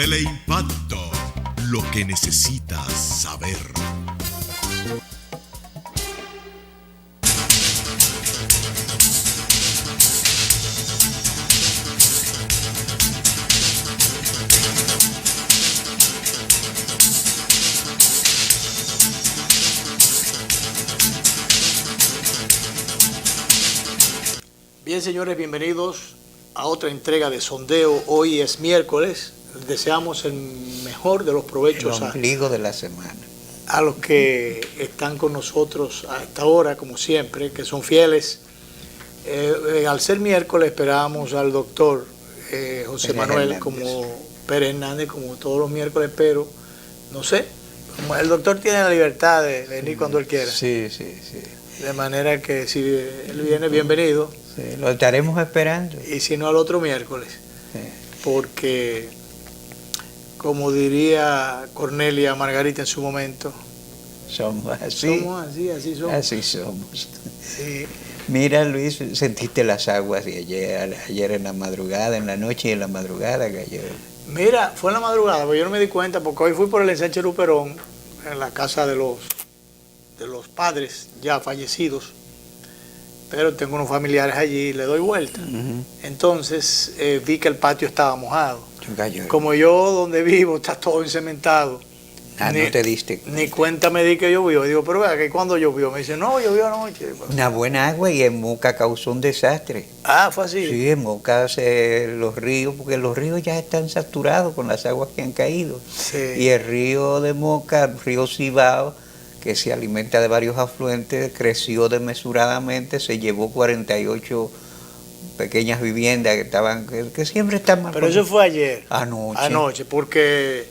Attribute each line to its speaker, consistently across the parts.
Speaker 1: Teleimpacto, lo que necesitas saber.
Speaker 2: Bien, señores, bienvenidos a otra entrega de Sondeo. Hoy es miércoles. Deseamos el mejor de los provechos
Speaker 3: el ombligo de la semana
Speaker 2: a los que están con nosotros a esta hora, como siempre, que son fieles. Al ser miércoles esperábamos al doctor José
Speaker 3: Pérez
Speaker 2: Manuel
Speaker 3: Hernández.
Speaker 2: como Pérez Hernández, como todos los miércoles, pero no sé, el doctor tiene la libertad de venir cuando él quiera.
Speaker 3: Sí.
Speaker 2: De manera que si él viene, bienvenido.
Speaker 3: Sí, lo estaremos esperando.
Speaker 2: Y si no, al otro miércoles.
Speaker 3: Sí.
Speaker 2: Porque, como diría Cornelia Margarita en su momento,
Speaker 3: Somos así.
Speaker 2: somos así, así somos.
Speaker 3: Así somos.
Speaker 2: Sí.
Speaker 3: Mira, Luis, sentiste las aguas de ayer en la madrugada, en la noche y en la madrugada cayó.
Speaker 2: Mira, fue en la madrugada, pero yo no me di cuenta, porque hoy fui por el ensanche Luperón, en la casa de los padres ya fallecidos, pero tengo unos familiares allí y le doy vuelta. Entonces vi que el patio estaba mojado.
Speaker 3: Cayó.
Speaker 2: Como yo donde vivo está todo encementado,
Speaker 3: No te diste
Speaker 2: ni cuenta me di que llovió. Digo, pero vea, que cuando llovió, me dice, no, llovió anoche.
Speaker 3: Una buena agua y en Moca causó un desastre.
Speaker 2: Ah, fue así.
Speaker 3: Sí, en Moca los ríos, porque los ríos ya están saturados con las aguas que han caído.
Speaker 2: Sí.
Speaker 3: Y el río de Moca, el río Cibao, que se alimenta de varios afluentes, creció desmesuradamente, se llevó 48 pequeñas viviendas que siempre están mal.
Speaker 2: Pero eso fue ayer.
Speaker 3: Anoche.
Speaker 2: Porque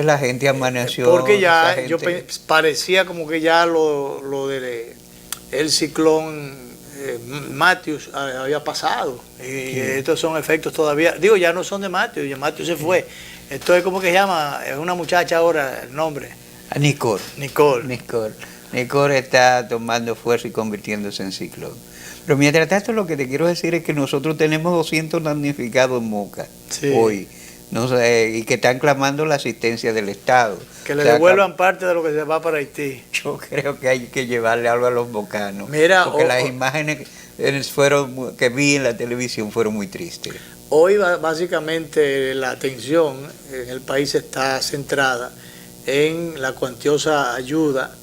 Speaker 3: La gente amaneció.
Speaker 2: Porque ya
Speaker 3: esa gente-
Speaker 2: parecía como que ya lo de el ciclón Matthews había pasado. Y estos son efectos todavía. Digo, ya no son de Matthews, ya Matthews se fue. Esto es como que se llama, es una muchacha ahora, el nombre.
Speaker 3: Nicole. Nicole está tomando fuerza y convirtiéndose en ciclón. Pero mientras tanto, lo que te quiero decir es que nosotros tenemos 200 damnificados en Moca hoy, no sé, y que están clamando la asistencia del Estado.
Speaker 2: Que le devuelvan parte de lo que se va para Haití.
Speaker 3: Yo creo que hay que llevarle algo a los mocanos.
Speaker 2: Mira,
Speaker 3: porque las imágenes que vi en la televisión fueron muy tristes.
Speaker 2: Hoy básicamente la atención en el país está centrada en la cuantiosa ayuda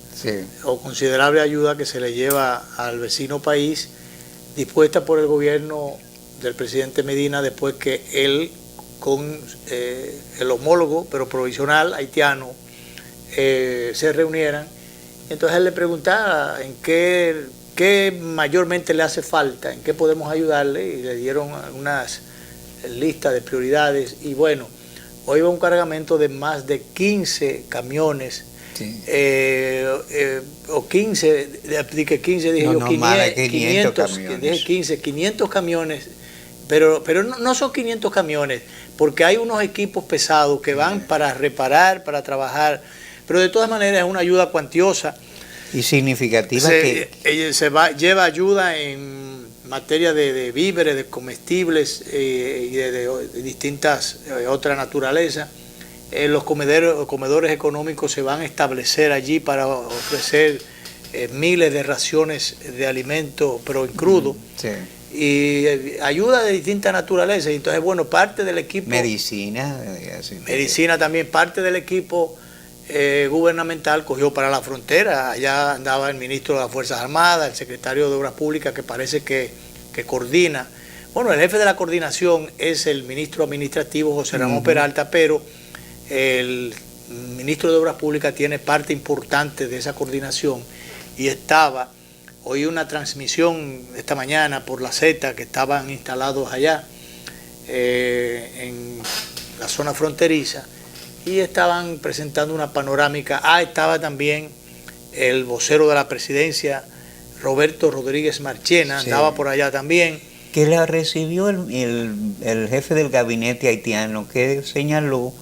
Speaker 2: o considerable ayuda que se le lleva al vecino país, dispuesta por el gobierno del presidente Medina después que él con el homólogo pero provisional haitiano se reunieran. Entonces él le preguntaba en qué mayormente le hace falta, en qué podemos ayudarle, y le dieron unas listas de prioridades. Y bueno, hoy va un cargamento de más de 15 camiones.
Speaker 3: Sí.
Speaker 2: O 15, dije 15, dije
Speaker 3: no,
Speaker 2: yo,
Speaker 3: no,
Speaker 2: 500
Speaker 3: camiones.
Speaker 2: Dije 15, 500 camiones, pero no son 500 camiones, porque hay unos equipos pesados que van para reparar, para trabajar, pero de todas maneras es una ayuda cuantiosa.
Speaker 3: Y significativa
Speaker 2: lleva ayuda en materia de víveres, de comestibles y de distintas otra naturaleza. Los comedores económicos se van a establecer allí para ofrecer miles de raciones de alimento, pero en crudo.
Speaker 3: Sí.
Speaker 2: Y ayuda de distintas naturalezas. Entonces, bueno, parte del equipo...
Speaker 3: Medicina
Speaker 2: también, parte del equipo gubernamental cogió para la frontera. Allá andaba el ministro de las Fuerzas Armadas, el secretario de Obras Públicas, que parece que coordina. Bueno, el jefe de la coordinación es el ministro administrativo, José Ramón Peralta, pero el ministro de Obras Públicas tiene parte importante de esa coordinación y estaba, oí una transmisión esta mañana por la Z que estaban instalados allá en la zona fronteriza y estaban presentando una panorámica. Estaba también el vocero de la presidencia, Roberto Rodríguez Marchena, andaba por allá también.
Speaker 3: Que la recibió el jefe del gabinete haitiano, que señaló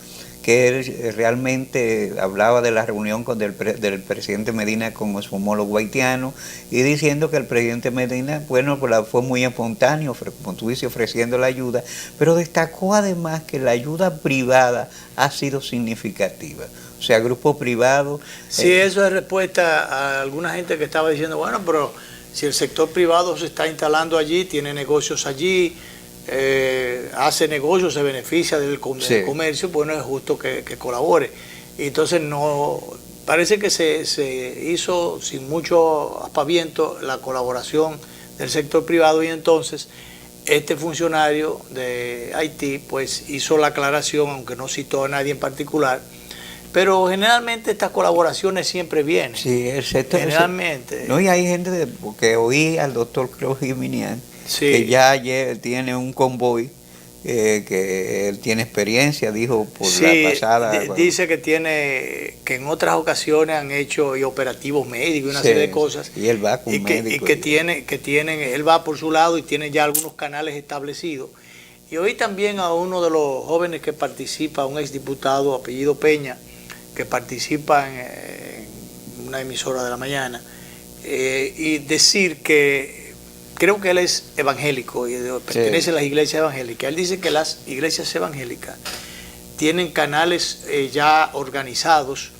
Speaker 3: que él realmente hablaba de la reunión del presidente Medina con su homólogo haitiano y diciendo que el presidente Medina, bueno, pues fue muy espontáneo, como tú dices, ofreciendo la ayuda, pero destacó además que la ayuda privada ha sido significativa. O sea, grupos privados...
Speaker 2: Sí, eso es respuesta a alguna gente que estaba diciendo, bueno, pero si el sector privado se está instalando allí, tiene negocios allí, hace negocios, se beneficia del comercio, pues no es justo que colabore. Y entonces no, parece que se hizo sin mucho aspaviento la colaboración del sector privado, y entonces este funcionario de Haití pues hizo la aclaración, aunque no citó a nadie en particular, pero generalmente estas colaboraciones siempre vienen.
Speaker 3: Sí,
Speaker 2: generalmente.
Speaker 3: No, y hay gente, porque oí al doctor Claude Jiminian, que ya tiene un convoy, que él tiene experiencia, dijo por la pasada.
Speaker 2: Dice que en otras ocasiones han hecho operativos médicos y una serie de cosas.
Speaker 3: Y él va con médicos.
Speaker 2: Él va por su lado y tiene ya algunos canales establecidos. Y oí también a uno de los jóvenes que participa, un exdiputado apellido Peña, que participa en una emisora de la mañana, y decir que creo que él es evangélico y pertenece a las iglesias evangélicas. Él dice que las iglesias evangélicas tienen canales ya organizados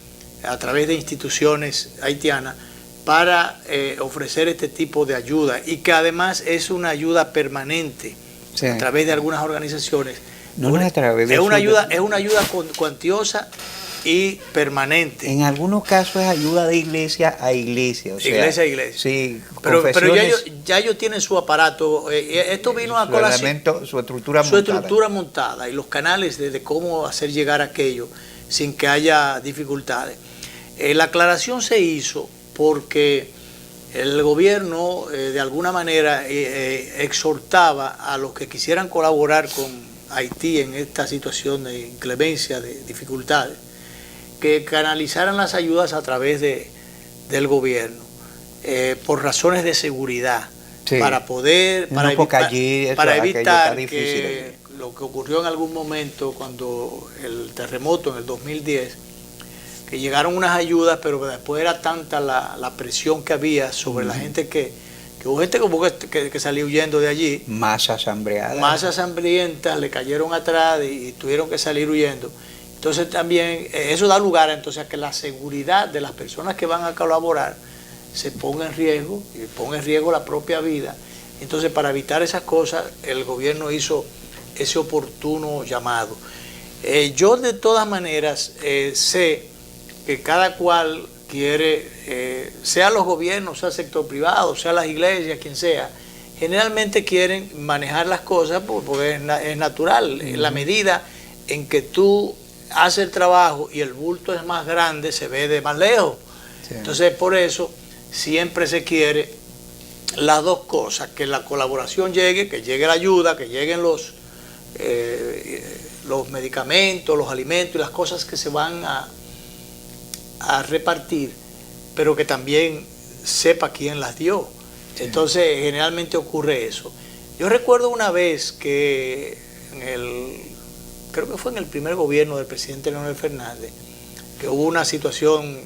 Speaker 2: a través de instituciones haitianas para ofrecer este tipo de ayuda, y que además es una ayuda permanente a través de algunas organizaciones. Es una ayuda cuantiosa y permanente.
Speaker 3: En algunos casos es ayuda de iglesia a iglesia. O sea,
Speaker 2: iglesia a iglesia.
Speaker 3: Sí,
Speaker 2: pero ya ellos tienen su aparato. Esto vino a colación.
Speaker 3: Su estructura
Speaker 2: montada y los canales de cómo hacer llegar aquello sin que haya dificultades. La aclaración se hizo porque el gobierno de alguna manera exhortaba a los que quisieran colaborar con Haití en esta situación de inclemencia, de dificultades, que canalizaran las ayudas a través del gobierno, por razones de seguridad, para evitar que lo que ocurrió en algún momento cuando el terremoto en el 2010, que llegaron unas ayudas, pero después era tanta la presión que había sobre la gente que hubo gente como que salió huyendo de allí.
Speaker 3: Masas
Speaker 2: hambrientas le cayeron atrás y tuvieron que salir huyendo. Entonces también eso da lugar entonces a que la seguridad de las personas que van a colaborar se ponga en riesgo, y ponga en riesgo la propia vida. Entonces, para evitar esas cosas, el gobierno hizo ese oportuno llamado. Yo de todas maneras sé que cada cual quiere, sea los gobiernos, sea el sector privado, sea las iglesias, quien sea, generalmente quieren manejar las cosas porque es natural. En la medida en que tú haces el trabajo y el bulto es más grande, se ve de más lejos. Sí. Entonces, por eso siempre se quiere las dos cosas: que la colaboración llegue, que llegue la ayuda, que lleguen los medicamentos, los alimentos y las cosas que se van a repartir, pero que también sepa quién las dio. Sí. Entonces, generalmente ocurre eso. Yo recuerdo una vez que creo que fue en el primer gobierno del presidente Leonel Fernández, que hubo una situación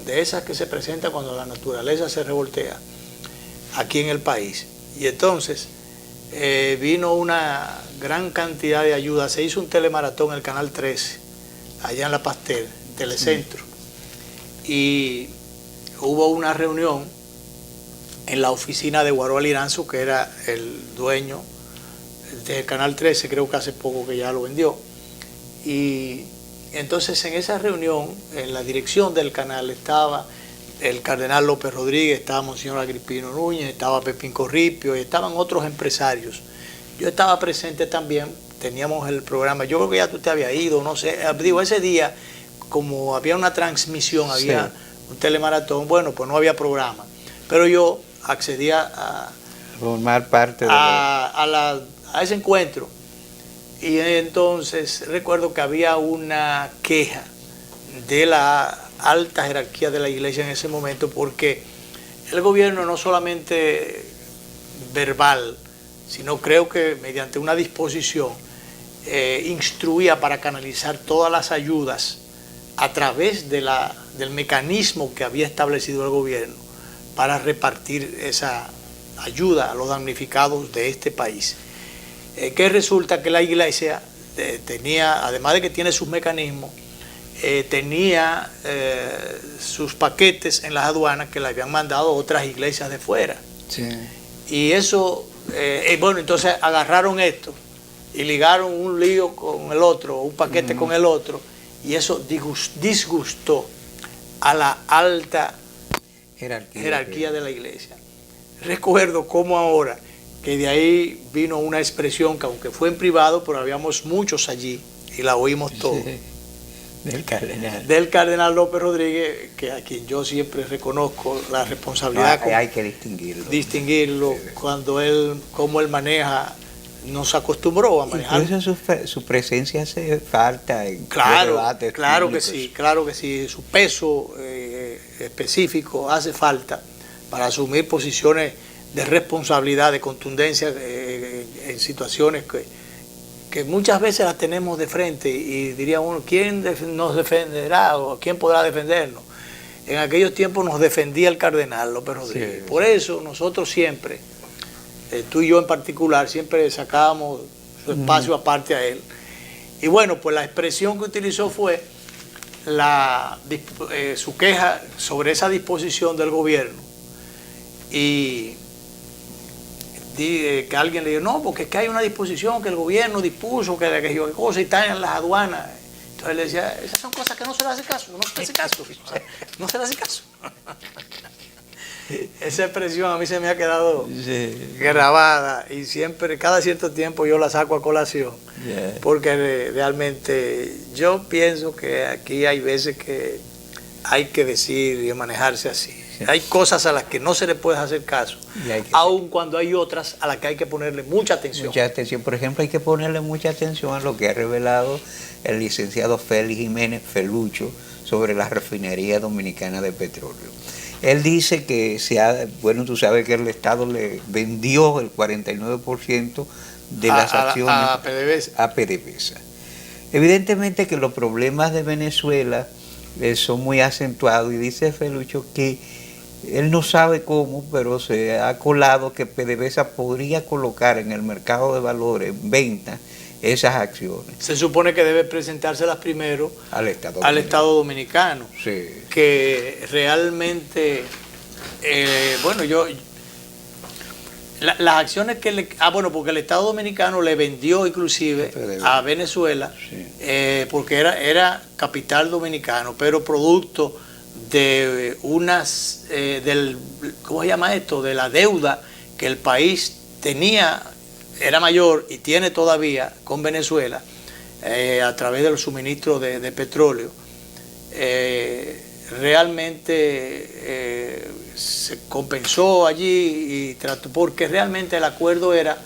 Speaker 2: de esas que se presenta cuando la naturaleza se revoltea aquí en el país. Y entonces vino una gran cantidad de ayuda. Se hizo un telemaratón en el Canal 13, allá en La Pastel, Telecentro. Y hubo una reunión en la oficina de Guaroa Liranzo, que era el dueño del Canal 13, creo que hace poco que ya lo vendió. Y entonces en esa reunión, en la dirección del canal, estaba el cardenal López Rodríguez, estaba Monseñor Agripino Núñez, estaba Pepín Corripio, y estaban otros empresarios. Yo estaba presente también, teníamos el programa, yo creo que ya tú te habías ido, no sé, digo, ese día, como había una transmisión, había un telemaratón, bueno, pues no había programa, pero yo accedía a
Speaker 3: formar parte de
Speaker 2: a ese encuentro. Y entonces recuerdo que había una queja de la alta jerarquía de la iglesia en ese momento, porque el gobierno no solamente verbal, sino creo que mediante una disposición instruía para canalizar todas las ayudas a través del mecanismo que había establecido el gobierno para repartir esa ayuda a los damnificados de este país. Que resulta que la iglesia tenía, además de que tiene sus mecanismos, tenía sus paquetes en las aduanas que le habían mandado otras iglesias de fuera.
Speaker 3: Sí.
Speaker 2: Y eso, bueno, entonces agarraron esto y ligaron un lío con el otro, un paquete con el otro, y eso disgustó a la alta jerarquía de la iglesia. Recuerdo cómo ahora, que de ahí vino una expresión que aunque fue en privado, pero habíamos muchos allí y la oímos todos. Sí. Del cardenal López Rodríguez, que a quien yo siempre reconozco la responsabilidad.
Speaker 3: Hay que distinguirlo.
Speaker 2: Sí. Cómo él maneja, nos acostumbró a manejar.
Speaker 3: Incluso su presencia hace falta en
Speaker 2: los
Speaker 3: debates.
Speaker 2: Claro que sí, su peso específico hace falta para asumir posiciones de responsabilidad, de contundencia en situaciones que muchas veces las tenemos de frente y diría uno, ¿quién nos defenderá o quién podrá defendernos? En aquellos tiempos nos defendía el cardenal López Rodríguez. Sí. Por eso nosotros siempre, tú y yo en particular, siempre sacábamos su espacio aparte a él. Y bueno, pues la expresión que utilizó fue su queja sobre esa disposición del gobierno. Y que alguien le dijo, no, porque es que hay una disposición que el gobierno dispuso, que cosas y están en las aduanas. Entonces él le decía, esas son cosas que no se le hace caso, no se le hace caso, o sea, no se le hace caso. Esa expresión a mí se me ha quedado grabada y siempre, cada cierto tiempo yo la saco a colación, porque realmente yo pienso que aquí hay veces que hay que decir y manejarse así. Hay cosas a las que no se le puede hacer caso, aun cuando hay otras a las que hay que ponerle mucha atención.
Speaker 3: Mucha atención. Por ejemplo, hay que ponerle mucha atención a lo que ha revelado el licenciado Félix Jiménez Felucho sobre la refinería dominicana de petróleo. Él dice que bueno, tú sabes que el Estado le vendió el 49% de las acciones a PDVSA. Evidentemente que los problemas de Venezuela son muy acentuados y dice Felucho que él no sabe cómo, pero se ha colado que PDVSA podría colocar en el mercado de valores en venta esas acciones.
Speaker 2: Se supone que debe presentárselas primero al Estado Dominicano.
Speaker 3: Sí.
Speaker 2: Que realmente, bueno, las acciones que porque el Estado Dominicano le vendió inclusive a Venezuela, sí. Porque era capital dominicano, pero producto de ¿cómo se llama esto? De la deuda que el país tenía, era mayor y tiene todavía con Venezuela, a través de los suministros de petróleo. Realmente se compensó allí y trató, porque realmente el acuerdo era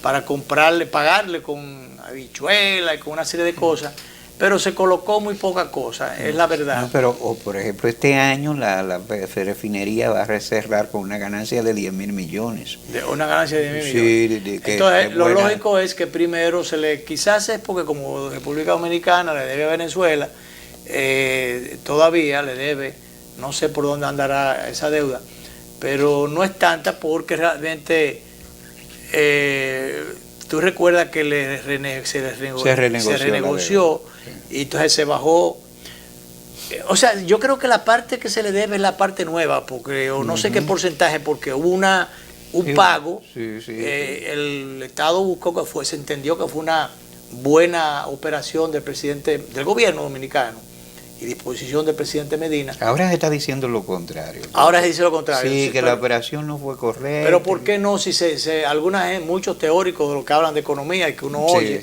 Speaker 2: para pagarle con habichuela y con una serie de cosas, pero se colocó muy poca cosa, es la verdad.
Speaker 3: No, pero, por ejemplo, este año la refinería va a cerrar con una ganancia de 10.000 millones.
Speaker 2: Una ganancia de 10.000 millones. Entonces, lo lógico es que primero quizás es porque como República Dominicana le debe a Venezuela, todavía le debe, no sé por dónde andará esa deuda, pero no es tanta porque realmente tú recuerdas que se renegoció y entonces se bajó. O sea, yo creo que la parte que se le debe es la parte nueva, porque o no sé qué porcentaje, porque hubo un pago, el Estado buscó se entendió que fue una buena operación del gobierno dominicano y disposición del presidente Medina.
Speaker 3: Ahora se está diciendo lo contrario.
Speaker 2: Ahora se dice lo contrario.
Speaker 3: Sí, que la operación no fue correcta.
Speaker 2: Pero ¿por qué no? Si muchos teóricos de lo que hablan de economía y que uno oye,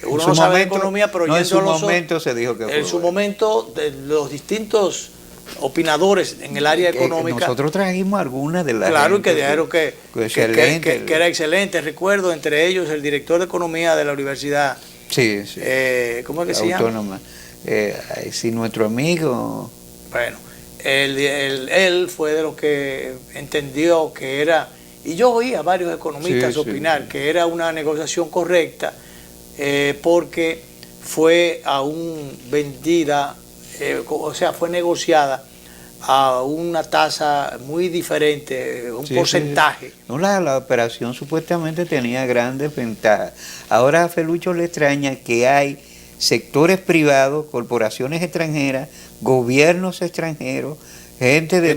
Speaker 2: uno no sabe de economía, pero
Speaker 3: en su momento se dijo que fue
Speaker 2: en su momento, de los distintos opinadores en el área económica.
Speaker 3: Nosotros trajimos algunas de las.
Speaker 2: Claro, que dijeron que era excelente. Recuerdo, entre ellos, el director de economía de la universidad.
Speaker 3: Sí.
Speaker 2: ¿Cómo es que se llama?
Speaker 3: Autónoma. Si nuestro amigo.
Speaker 2: Bueno, él fue de los que entendió que era, y yo oí a varios economistas opinar que era una negociación correcta, porque fue aún vendida, fue negociada a una tasa muy diferente, un porcentaje.
Speaker 3: Sí. No, la operación supuestamente tenía grandes ventajas. Ahora a Felucho le extraña que hay sectores privados, corporaciones extranjeras, gobiernos extranjeros, gente de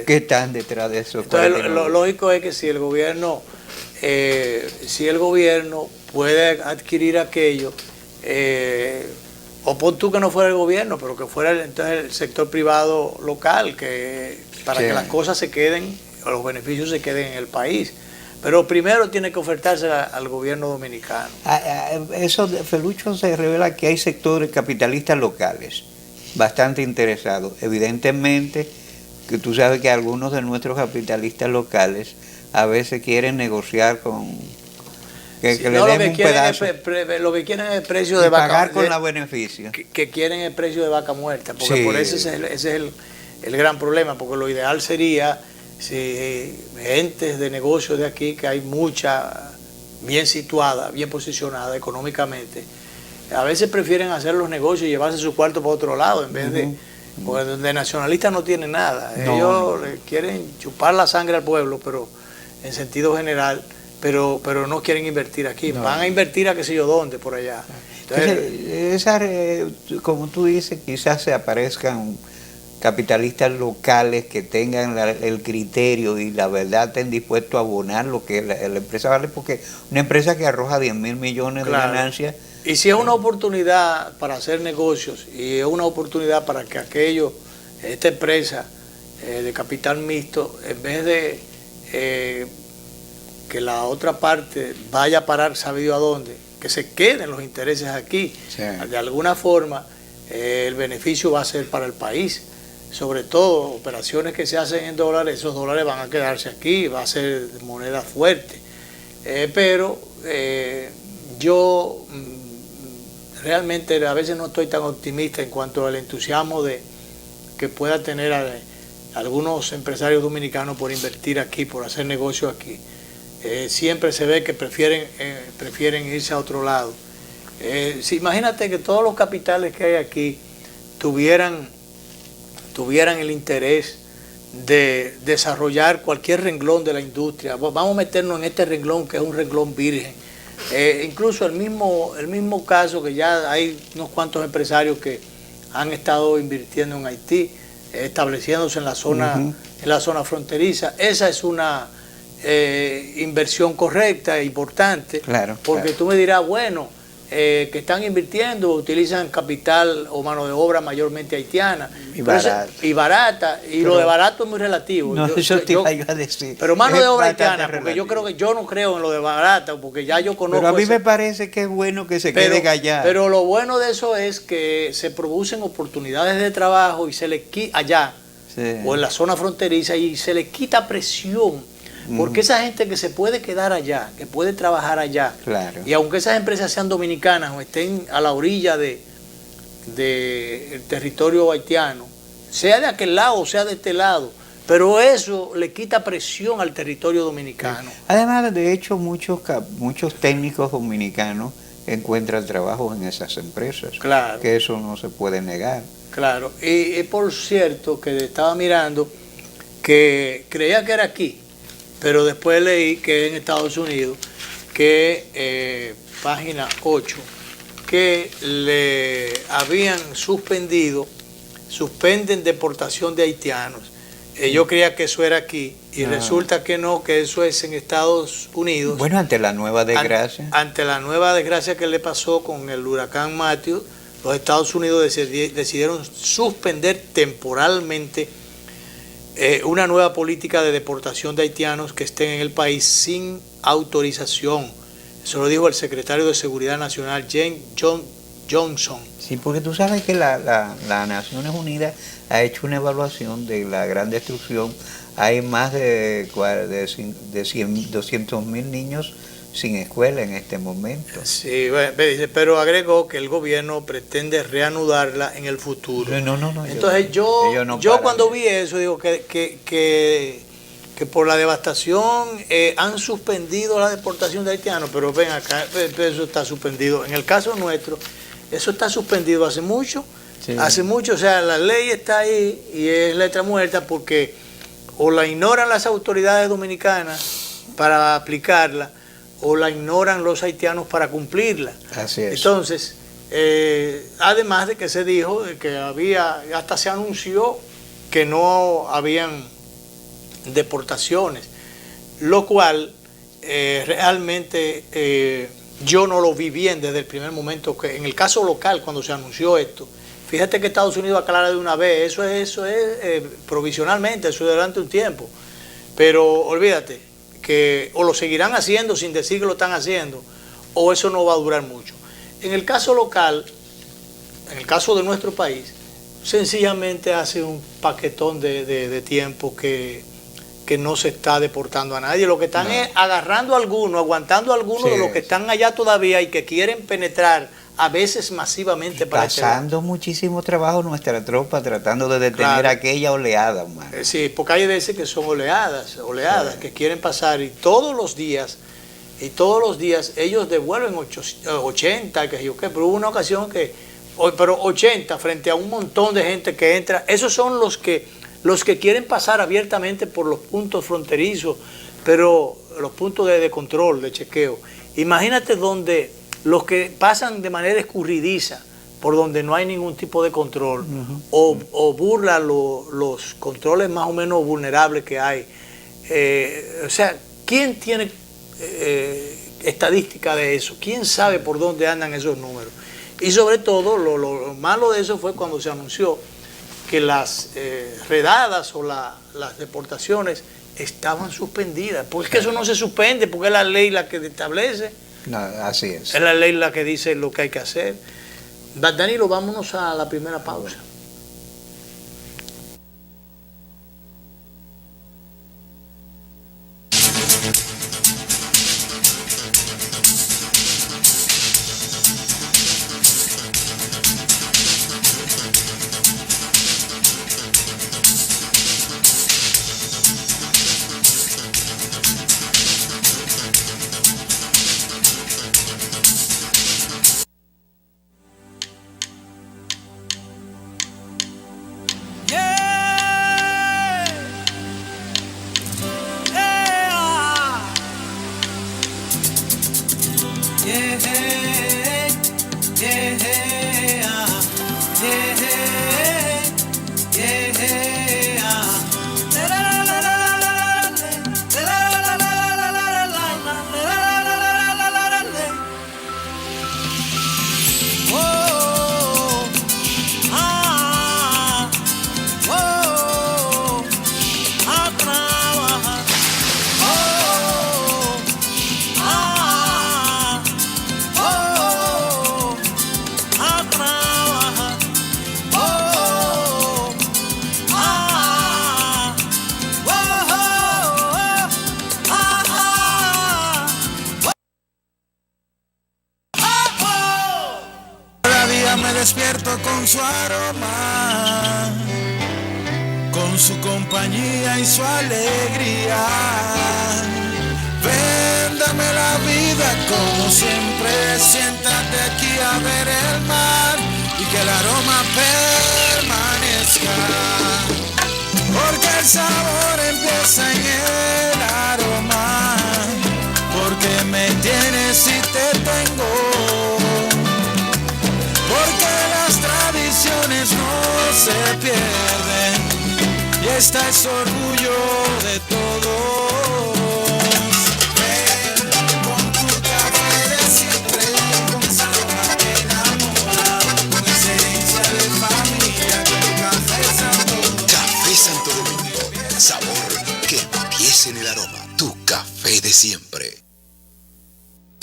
Speaker 3: que están detrás de eso.
Speaker 2: Entonces lo lógico es que si el gobierno puede adquirir aquello, o pon tú que no fuera el gobierno, pero que fuera entonces el sector privado local, para que las cosas se queden, o los beneficios se queden en el país. Pero primero tiene que ofertarse al gobierno dominicano.
Speaker 3: Eso de Felucho se revela que hay sectores capitalistas locales bastante interesados. Evidentemente, que tú sabes que algunos de nuestros capitalistas locales a veces quieren negociar con... Que le den un pedazo.
Speaker 2: Lo que quieren es el precio de vaca muerta.
Speaker 3: Pagar con la beneficia.
Speaker 2: Que quieren el precio de vaca muerta, porque por eso ese es el gran problema, porque lo ideal sería si gentes de negocios de aquí, que hay mucha bien situada, bien posicionada económicamente, a veces prefieren hacer los negocios y llevarse su cuarto para otro lado, en vez de... Porque de nacionalistas no tienen nada. Ellos quieren chupar la sangre al pueblo, pero en sentido general... Pero no quieren invertir aquí, van a invertir a qué sé yo dónde, por allá.
Speaker 3: Entonces, como tú dices, quizás se aparezcan capitalistas locales que tengan el criterio y la verdad estén dispuestos a abonar lo que la empresa vale, porque una empresa que arroja 10.000 millones de ganancias...
Speaker 2: Y si es una oportunidad para hacer negocios y es una oportunidad para que esta empresa de capital mixto, en vez de... que la otra parte vaya a parar sabido a dónde, que se queden los intereses aquí. De alguna forma el beneficio va a ser para el país, sobre todo operaciones que se hacen en dólares, esos dólares van a quedarse aquí, va a ser moneda fuerte. Pero yo realmente a veces no estoy tan optimista en cuanto al entusiasmo que pueda tener algunos empresarios dominicanos por invertir aquí, por hacer negocio aquí. Siempre se ve que prefieren irse a otro lado. Imagínate que todos los capitales que hay aquí tuvieran el interés de desarrollar cualquier renglón de la industria. Vamos a meternos en este renglón que es un renglón virgen. Incluso el mismo caso que ya hay unos cuantos empresarios que han estado invirtiendo en Haití, estableciéndose en la zona fronteriza. Esa es una inversión correcta e importante, porque tú me dirás, bueno, que están invirtiendo, utilizan capital o mano de obra mayormente haitiana y barata, y lo de barato es muy relativo.
Speaker 3: Eso te iba a decir.
Speaker 2: Pero mano de obra haitiana, porque yo no creo en lo de barata, porque ya yo conozco.
Speaker 3: Pero a mí me parece que es bueno que se queden allá.
Speaker 2: Pero lo bueno de eso es que se producen oportunidades de trabajo y se les quita allá, o en la zona fronteriza, y se les quita presión. Porque esa gente que se puede quedar allá, que puede trabajar allá, y aunque esas empresas sean dominicanas o estén a la orilla del territorio haitiano, sea de aquel lado o sea de este lado, pero eso le quita presión al territorio dominicano.
Speaker 3: Además, de hecho, muchos técnicos dominicanos encuentran trabajo en esas empresas, que eso no se puede negar.
Speaker 2: Claro, y por cierto que estaba mirando que creía que era aquí, pero después leí que en Estados Unidos, que página 8, que le habían suspenden deportación de haitianos. Yo creía que eso era aquí, y resulta que no, que eso es en Estados Unidos.
Speaker 3: Bueno, ante la nueva desgracia.
Speaker 2: Ante la nueva desgracia que le pasó con el huracán Matthew, los Estados Unidos decidieron suspender temporalmente una nueva política de deportación de haitianos que estén en el país sin autorización. Eso lo dijo el secretario de Seguridad Nacional, John Johnson.
Speaker 3: Sí, porque tú sabes que la Naciones Unidas ha hecho una evaluación de la gran destrucción. Hay más de 200.000 niños sin escuela en este momento.
Speaker 2: Sí, pero agregó que el gobierno pretende reanudarla en el futuro.
Speaker 3: No.
Speaker 2: Entonces yo cuando vi eso digo que que por la devastación han suspendido la deportación de haitianos, pero ven acá, eso está suspendido. En el caso nuestro, eso está suspendido hace mucho, o sea, la ley está ahí y es letra muerta porque o la ignoran las autoridades dominicanas para aplicarla, o la ignoran los haitianos para cumplirla.
Speaker 3: Así es.
Speaker 2: Entonces, además de que se dijo que hasta se anunció que no habían deportaciones, lo cual realmente yo no lo vi bien desde el primer momento. Que en el caso local, cuando se anunció esto, fíjate que Estados Unidos aclara de una vez, eso es provisionalmente, eso es durante un tiempo, pero olvídate que o lo seguirán haciendo sin decir que lo están haciendo, o eso no va a durar mucho. En el caso local, en el caso de nuestro país, sencillamente hace un paquetón de tiempo que no se está deportando a nadie. Lo que están es agarrando a algunos, aguantando a algunos de los que están allá todavía y que quieren penetrar a veces masivamente para
Speaker 3: pasando muchísimo trabajo nuestra tropa tratando de detener aquella oleada, man.
Speaker 2: Sí, porque hay veces que son oleadas que quieren pasar y todos los días ellos devuelven 80, que yo qué, pero hubo una ocasión pero 80 frente a un montón de gente que entra. Esos son los que quieren pasar abiertamente por los puntos fronterizos, pero los puntos de control, de chequeo. Imagínate donde los que pasan de manera escurridiza, por donde no hay ningún tipo de control, o burla los controles más o menos vulnerables que hay. O sea, ¿quién tiene estadística de eso? ¿Quién sabe por dónde andan esos números? Y sobre todo, lo malo de eso fue cuando se anunció que las redadas o las deportaciones estaban suspendidas. Porque es que eso no se suspende, porque es la ley la que establece.
Speaker 3: No, así es.
Speaker 2: Es la ley la que dice lo que hay que hacer. Danilo, vámonos a la primera pausa.
Speaker 4: Despierto con su aroma, con su compañía y su alegría. Véndame la vida como siempre, siéntate aquí a ver el mar y que el aroma permanezca. Porque el sabor empieza en el aroma, porque me tienes y te tengo. Porque las tradiciones no se pierden y esta es orgullo de todos. Ven con tu café de siempre, con esa aroma que enamora, con esencia de familia, con Café Santo Domingo.
Speaker 1: Café Santo Domingo, sabor que empieza en el aroma. Tu café de siempre.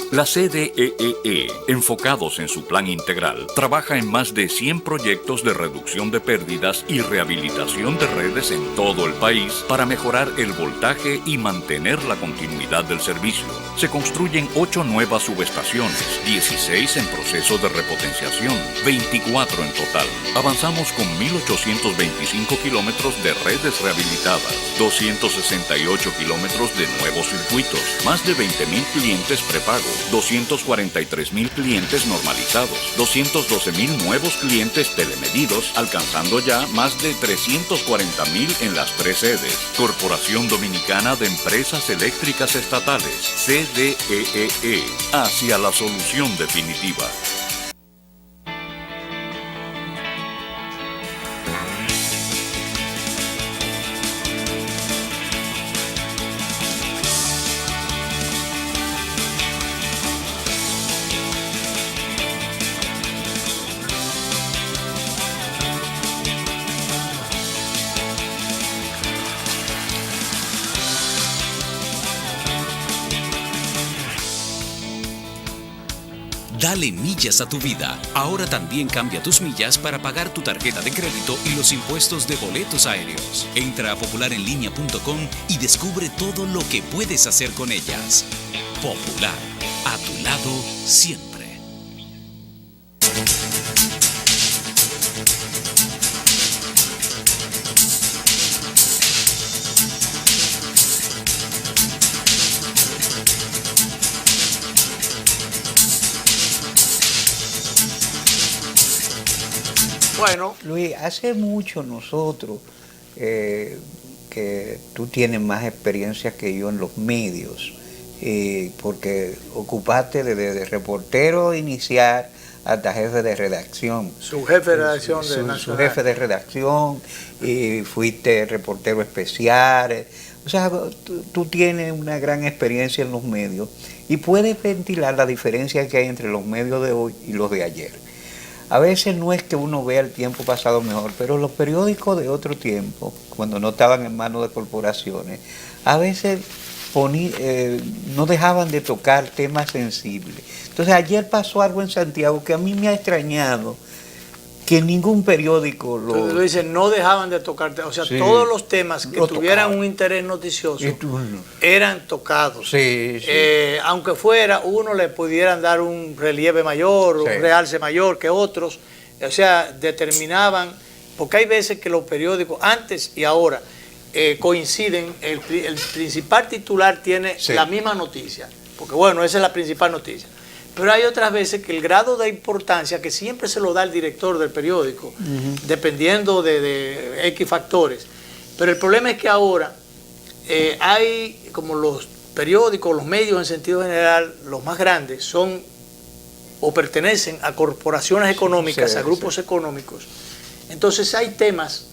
Speaker 5: La CDEE, enfocados en su plan integral, trabaja en más de 100 proyectos de reducción de pérdidas y rehabilitación de redes en todo el país para mejorar el voltaje y mantener la continuidad del servicio. Se construyen 8 nuevas subestaciones, 16 en proceso de repotenciación, 24 en total. Avanzamos con 1.825 kilómetros de redes rehabilitadas, 268 kilómetros de nuevos circuitos, más de 20.000 clientes prepago, 243.000 clientes normalizados, 212.000 nuevos clientes telemedidos, alcanzando ya más de 340.000 en las 3 sedes. Corporación Dominicana de Empresas Eléctricas Estatales, CDEE, hacia la solución definitiva.
Speaker 6: Dale millas a tu vida. Ahora también cambia tus millas para pagar tu tarjeta de crédito y los impuestos de boletos aéreos. Entra a popularenlinea.com y descubre todo lo que puedes hacer con ellas. Popular, a tu lado siempre.
Speaker 3: Bueno, Luis, hace mucho nosotros, que tú tienes más experiencia que yo en los medios, porque ocupaste de reportero inicial hasta jefe de redacción.
Speaker 2: Su jefe de redacción de Nacional.
Speaker 3: Su jefe de redacción, y fuiste reportero especial. O sea, tú tienes una gran experiencia en los medios y puedes ventilar la diferencia que hay entre los medios de hoy y los de ayer. A veces no es que uno vea el tiempo pasado mejor, pero los periódicos de otro tiempo, cuando no estaban en manos de corporaciones, a veces no dejaban de tocar temas sensibles. Entonces ayer pasó algo en Santiago que a mí me ha extrañado, que ningún periódico lo...
Speaker 2: Entonces, dicen, no dejaban de tocar, o sea, sí, todos los temas que tuvieran un interés noticioso eran tocados.
Speaker 3: Sí, sí.
Speaker 2: Aunque fuera, uno le pudieran dar un relieve mayor, sí, un realce mayor que otros, o sea, determinaban, porque hay veces que los periódicos, antes y ahora, coinciden, el principal titular tiene, sí, la misma noticia, porque bueno, esa es la principal noticia. Pero hay otras veces que el grado de importancia que siempre se lo da el director del periódico, dependiendo de X factores. Pero el problema es que ahora hay, como los periódicos, los medios en sentido general, los más grandes, son o pertenecen a corporaciones económicas, sí, a grupos, sí, económicos. Entonces hay temas,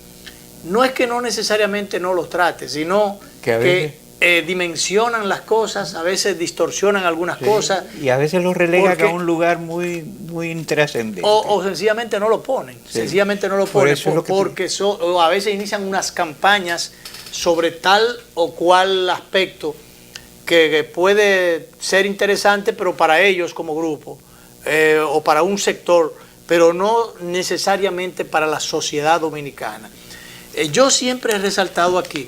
Speaker 2: no es que no necesariamente no los trate, sino que dimensionan las cosas, a veces distorsionan algunas, sí, cosas.
Speaker 3: Y a veces los relegan a un lugar muy, muy intrascendente.
Speaker 2: O sencillamente no lo ponen, sí, sencillamente no lo ponen, porque o a veces inician unas campañas sobre tal o cual aspecto que puede ser interesante, pero para ellos como grupo, o para un sector, pero no necesariamente para la sociedad dominicana. Yo siempre he resaltado aquí,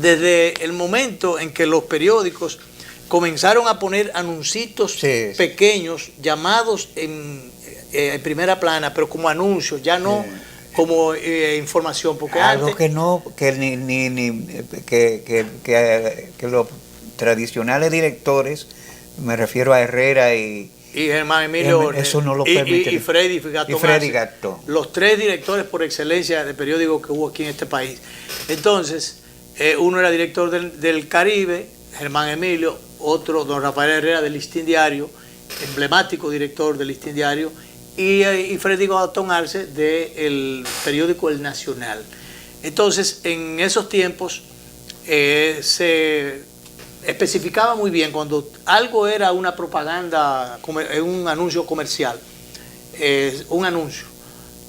Speaker 2: desde el momento en que los periódicos comenzaron a poner anuncios, sí, pequeños, llamados en primera plana, pero como anuncios, ya no, sí, como información, porque
Speaker 3: algo
Speaker 2: antes,
Speaker 3: que los tradicionales directores, me refiero a Herrera y
Speaker 2: Germán Emilio,
Speaker 3: eso no lo permite,
Speaker 2: y Freddy Gastón, los 3 directores por excelencia de periódicos que hubo aquí en este país. Entonces, uno era director del Caribe, Germán Emilio, otro, don Rafael Herrera del Listín Diario, emblemático director del Listín Diario, y Freddy Gastón Arce del periódico El Nacional. Entonces, en esos tiempos se especificaba muy bien cuando algo era una propaganda, un anuncio comercial, un anuncio,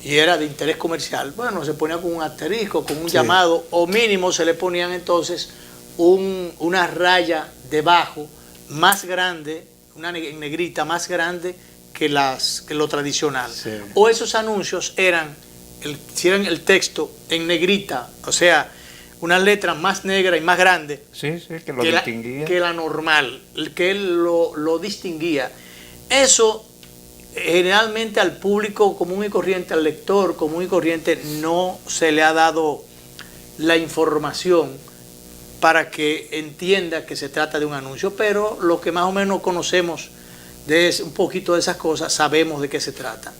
Speaker 2: y era de interés comercial, bueno, se ponía con un asterisco, con un, sí, llamado, o mínimo se le ponían entonces una raya debajo más grande en negrita más grande que lo tradicional.
Speaker 3: Sí.
Speaker 2: O esos anuncios eran el texto en negrita, o sea, una letra más negra y más grande
Speaker 3: Sí, que lo distinguía.
Speaker 2: que la normal, que él lo distinguía. Eso generalmente al público común y corriente, al lector común y corriente, no se le ha dado la información para que entienda que se trata de un anuncio, pero lo que más o menos conocemos de un poquito de esas cosas, sabemos de qué se trata.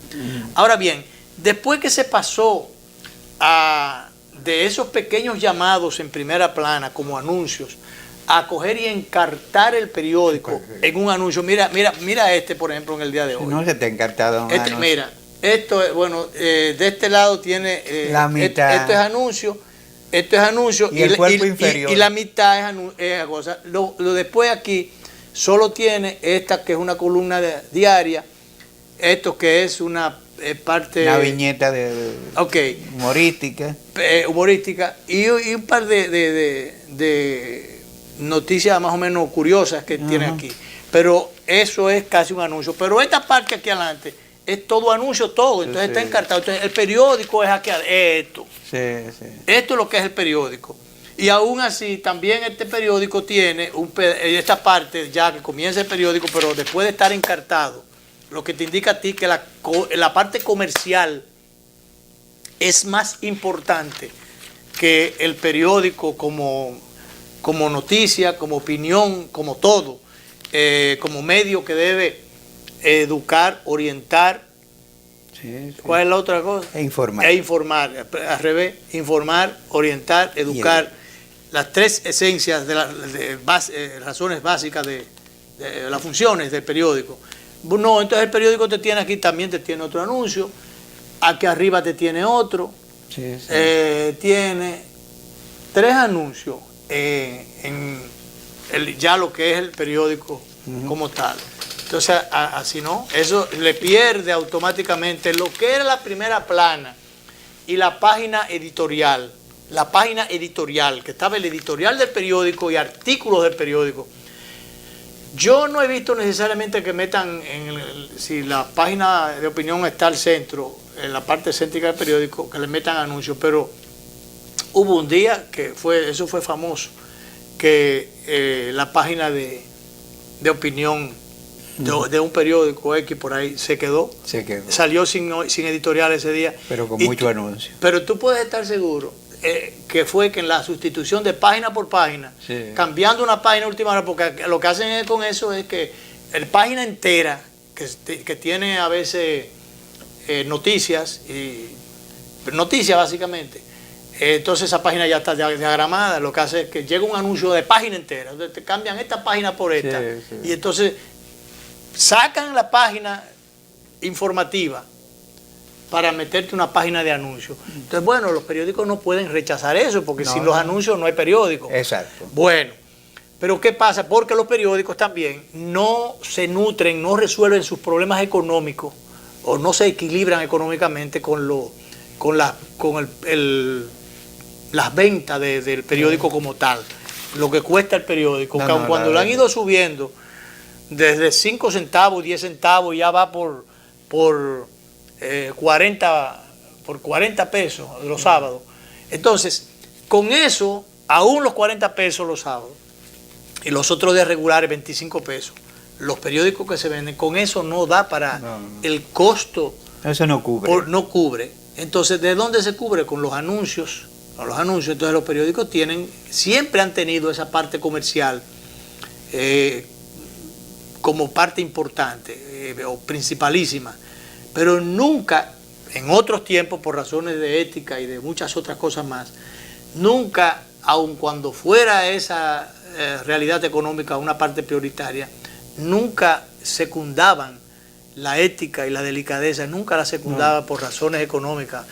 Speaker 2: Ahora bien, después que se pasó de esos pequeños llamados en primera plana como anuncios, a coger y encartar el periódico en un anuncio. Mira por ejemplo, en el día de hoy.
Speaker 3: No se te ha encartado un anuncio.
Speaker 2: Mira, esto es, bueno, de este lado tiene
Speaker 3: la mitad.
Speaker 2: Esto es anuncio
Speaker 3: y el cuerpo inferior.
Speaker 2: Y la mitad es cosa. Lo después aquí solo tiene esta que es una columna diaria, esto que es una parte...
Speaker 3: Una viñeta humorística.
Speaker 2: Humorística y un par de noticias más o menos curiosas que tiene aquí. Pero eso es casi un anuncio. Pero esta parte aquí adelante es todo anuncio, todo. Entonces está encartado. Entonces el periódico es aquí, esto.
Speaker 3: Sí.
Speaker 2: Esto es lo que es el periódico. Y aún así, también este periódico tiene esta parte ya que comienza el periódico, pero después de estar encartado, lo que te indica a ti que la parte comercial es más importante que el periódico como noticia, como opinión, como todo, como medio que debe educar, orientar.
Speaker 3: Sí.
Speaker 2: ¿Cuál es la otra cosa?
Speaker 3: E informar.
Speaker 2: Al revés, informar, orientar, educar. Las tres esencias razones básicas de las funciones del periódico. No, entonces el periódico también te tiene otro anuncio, aquí arriba te tiene otro, tiene 3 anuncios ya lo que es el periódico como tal. Entonces, así no, eso le pierde automáticamente lo que era la primera plana y la página editorial. La página editorial, que estaba el editorial del periódico y artículos del periódico. Yo no he visto necesariamente que metan, si la página de opinión está al centro, en la parte céntrica del periódico, que le metan anuncios, pero hubo un día que eso fue famoso, que la página de opinión de un periódico X por ahí se quedó. Salió sin editorial ese día.
Speaker 3: Pero con mucho anuncio.
Speaker 2: Pero tú puedes estar seguro que fue que en la sustitución de página por página, cambiando una página última hora, porque lo que hacen con eso es que la página entera, que tiene a veces noticias básicamente, entonces esa página ya está diagramada, lo que hace es que llega un anuncio de página entera, entonces te cambian esta página por esta, y entonces sacan la página informativa para meterte una página de anuncios. Entonces, bueno, los periódicos no pueden rechazar eso, porque sin los anuncios no hay periódico.
Speaker 3: Exacto.
Speaker 2: Bueno, pero ¿qué pasa? Porque los periódicos también no se nutren, no resuelven sus problemas económicos, o no se equilibran económicamente con las ventas del periódico como tal, lo que cuesta el periódico. Cuando lo han ido subiendo desde 5 centavos, 10 centavos, ya va por 40 pesos los sábados. Entonces, con eso, aún los 40 pesos los sábados y los otros días regulares 25 pesos, los periódicos que se venden, con eso no da para el costo.
Speaker 3: Eso no cubre.
Speaker 2: No cubre. Entonces, ¿de dónde se cubre? Con los anuncios. Entonces los periódicos siempre han tenido esa parte comercial como parte importante o principalísima, pero nunca, en otros tiempos, por razones de ética y de muchas otras cosas más, nunca, aun cuando fuera esa realidad económica una parte prioritaria, nunca secundaban la ética y la delicadeza, nunca la secundaba por razones económicas.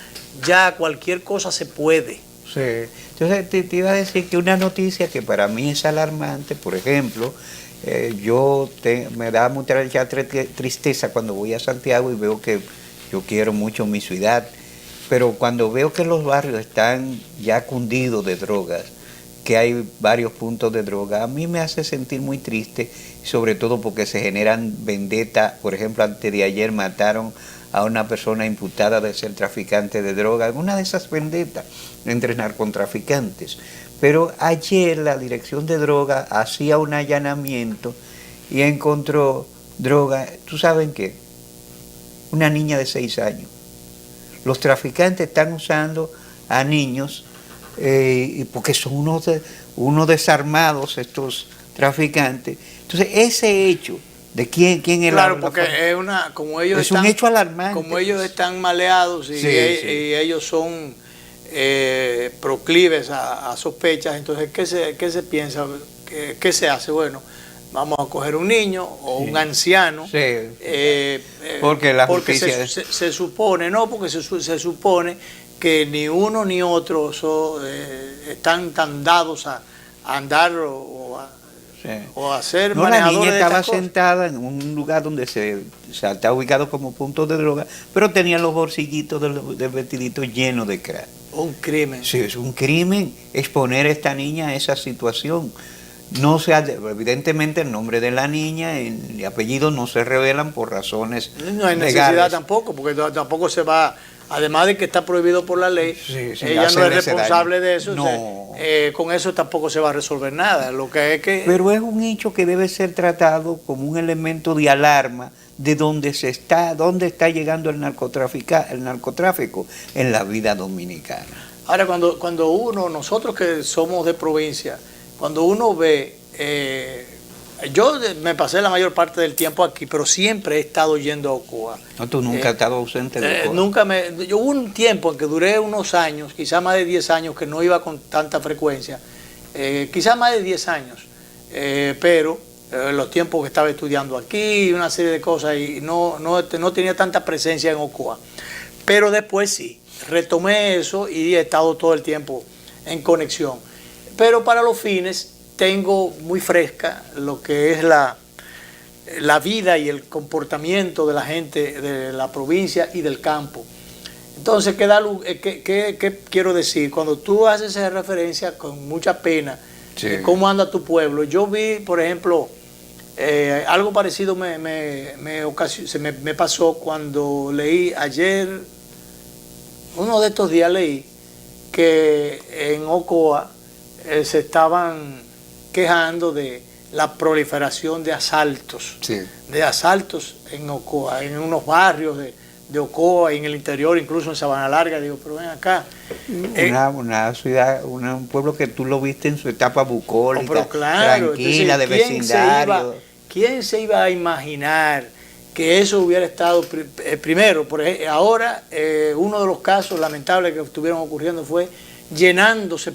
Speaker 2: Ya cualquier cosa se puede.
Speaker 3: Sí. Entonces te iba a decir que una noticia que para mí es alarmante, por ejemplo, me da mucha tristeza cuando voy a Santiago y veo que yo quiero mucho mi ciudad, pero cuando veo que los barrios están ya cundidos de drogas, que hay varios puntos de droga, a mí me hace sentir muy triste, sobre todo porque se generan vendetas. Por ejemplo, antes de ayer mataron a una persona imputada de ser traficante de droga, una de esas vendetas entre narcotraficantes. Pero ayer la Dirección de Droga hacía un allanamiento y encontró droga, ¿tú sabes qué? Una niña de 6 años. Los traficantes están usando a niños porque son unos desarmados estos traficantes. Entonces, ese hecho de quién es
Speaker 2: claro, porque es como ellos
Speaker 3: es un hecho alarmante.
Speaker 2: Como ellos están maleados y ellos son proclives a sospechas, entonces ¿qué se piensa? ¿Qué se hace? Bueno, vamos a coger un niño o un anciano,
Speaker 3: porque la
Speaker 2: justicia se supone, no, porque se supone que ni uno ni otro están tan dados a andar o a ser manejadores.
Speaker 3: La niña
Speaker 2: de
Speaker 3: estaba
Speaker 2: estas cosas.
Speaker 3: sentada en un lugar donde se está ubicado como punto de droga, pero tenía los bolsillitos del vestidito llenos de crack.
Speaker 2: Un crimen.
Speaker 3: Sí, es un crimen exponer a esta niña a esa situación. No se evidentemente el nombre de la niña y apellido no se revelan por razones
Speaker 2: no hay necesidad
Speaker 3: legales.
Speaker 2: Tampoco, porque tampoco se va, además de que está prohibido por la ley, ella no es responsable de eso.
Speaker 3: No.
Speaker 2: Con eso tampoco se va a resolver nada. Lo que es que
Speaker 3: pero es un hecho que debe ser tratado como un elemento de alarma de dónde está llegando el narcotráfico en la vida dominicana.
Speaker 2: Ahora, cuando nosotros que somos de provincia, cuando uno ve, yo me pasé la mayor parte del tiempo aquí, pero siempre he estado yendo a Ocoa.
Speaker 3: No, tú nunca has estado ausente de Ocoa.
Speaker 2: Yo hubo un tiempo en que duré unos años, quizás más de 10 años, que no iba con tanta frecuencia, quizás más de 10 años, pero los tiempos que estaba estudiando aquí, una serie de cosas, y no tenía tanta presencia en Ocoa. Pero después sí, retomé eso y he estado todo el tiempo en conexión. Pero para los fines tengo muy fresca lo que es la vida y el comportamiento de la gente de la provincia y del campo. Entonces, ¿qué quiero decir? Cuando tú haces esa referencia con mucha pena, de cómo anda tu pueblo, yo vi, por ejemplo, algo parecido me pasó cuando leí ayer, uno de estos días leí que en Ocoa se estaban quejando de la proliferación de asaltos, en Ocoa, en unos barrios de Ocoa y en el interior, incluso en Sabana Larga. Digo, pero ven acá.
Speaker 3: Una ciudad, un pueblo que tú lo viste en su etapa bucólica,
Speaker 2: claro,
Speaker 3: tranquila,
Speaker 2: entonces,
Speaker 3: de vecindario.
Speaker 2: ¿Quién se iba a imaginar que eso hubiera estado primero? Por ejemplo, ahora uno de los casos lamentables que estuvieron ocurriendo fue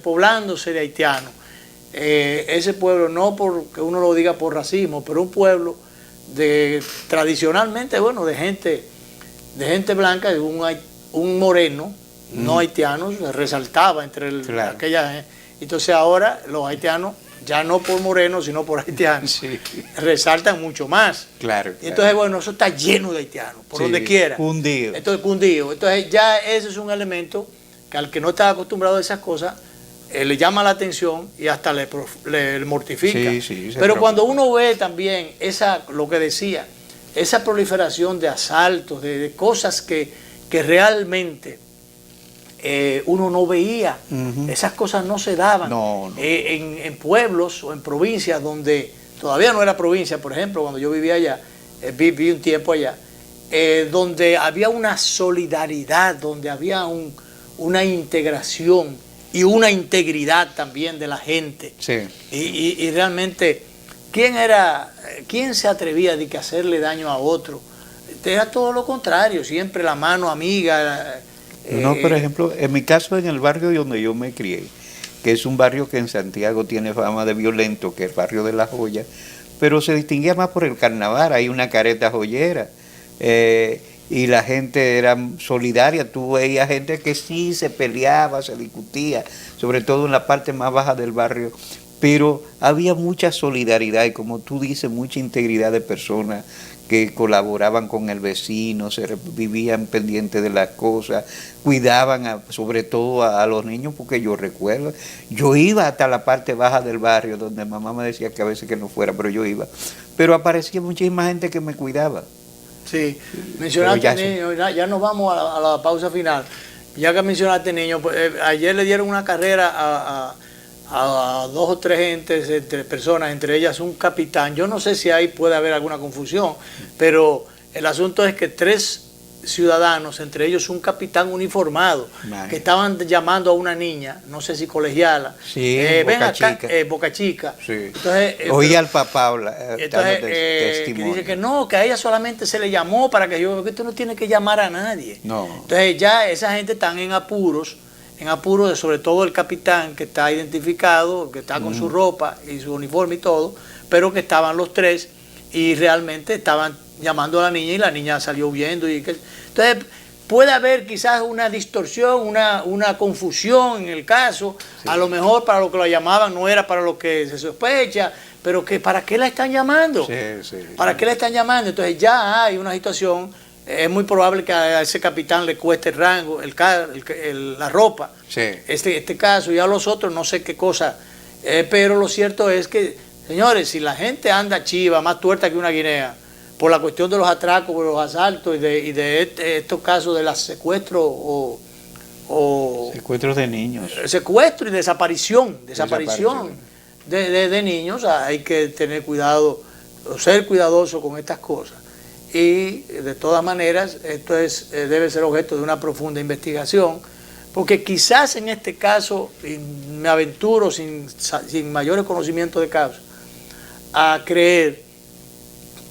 Speaker 2: poblándose de haitianos. Ese pueblo, no porque uno lo diga por racismo, pero un pueblo tradicionalmente, bueno, de gente blanca, un moreno, no haitiano, resaltaba entre aquella. Entonces ahora los haitianos, ya no por morenos, sino por haitianos, resaltan mucho más.
Speaker 3: Claro.
Speaker 2: Y entonces, bueno, eso está lleno de haitianos, por donde quiera.
Speaker 3: Fundido.
Speaker 2: Entonces ya ese es un elemento que al que no está acostumbrado a esas cosas, le llama la atención y hasta le mortifica. Pero cuando uno ve también lo que decía, esa proliferación de asaltos, de cosas que realmente uno no veía, esas cosas no se daban. En pueblos o en provincias donde todavía no era provincia, por ejemplo, cuando yo vivía allá, viví un tiempo allá, donde había una solidaridad, donde había una integración y una integridad también de la gente. Y realmente, ¿quién se atrevía a hacerle daño a otro? Era todo lo contrario, siempre la mano amiga.
Speaker 3: Por ejemplo, en mi caso, en el barrio donde yo me crié, que es un barrio que en Santiago tiene fama de violento, que es el barrio de La Joya, pero se distinguía más por el carnaval, hay una careta joyera, y la gente era solidaria. Tú veías gente que sí se peleaba, se discutía, sobre todo en la parte más baja del barrio, pero había mucha solidaridad y, como tú dices, mucha integridad de personas que colaboraban con el vecino, vivían pendientes de las cosas, cuidaban sobre todo a los niños, porque yo recuerdo, yo iba hasta la parte baja del barrio, donde mamá me decía que a veces que no fuera, pero yo iba. Pero aparecía muchísima gente que me cuidaba.
Speaker 2: Sí, mencionaste niños, ya nos vamos a la pausa final. Ya que mencionaste niños, pues, ayer le dieron una carrera a 2 o 3 gentes, entre personas, entre ellas un capitán. Yo no sé si ahí puede haber alguna confusión, pero el asunto es que 3 ciudadanos, entre ellos un capitán uniformado, que estaban llamando a una niña, no sé si colegiala, ven acá, Boca Chica.
Speaker 3: Sí.
Speaker 2: Entonces,
Speaker 3: oí al papá hablar,
Speaker 2: que dice que no, que a ella solamente se le llamó para que yo, que tú no tienes que llamar a nadie.
Speaker 3: No.
Speaker 2: Entonces ya esa gente están en apuros de, sobre todo el capitán, que está identificado, que está con su ropa y su uniforme y todo, pero que estaban los 3 y realmente estaban llamando a la niña y la niña salió huyendo. Entonces puede haber quizás una distorsión, una confusión en el caso. Sí. A lo mejor para lo que la llamaban no era para lo que se sospecha, pero que ¿para qué la están llamando? ¿Para qué la están llamando? Entonces ya hay una situación. Es muy probable que a ese capitán le cueste el rango, la ropa.
Speaker 3: Sí.
Speaker 2: Este caso, y a los otros no sé qué cosa. Pero lo cierto es que, señores, si la gente anda chiva, más tuerta que una guinea, por la cuestión de los atracos, por los asaltos y de estos casos de los secuestros o
Speaker 3: secuestros de niños.
Speaker 2: Secuestro y desaparición de niños, hay que tener cuidado, ser cuidadoso con estas cosas. Y de todas maneras, esto debe ser objeto de una profunda investigación, porque quizás en este caso, y me aventuro sin mayores conocimientos de causa, a creer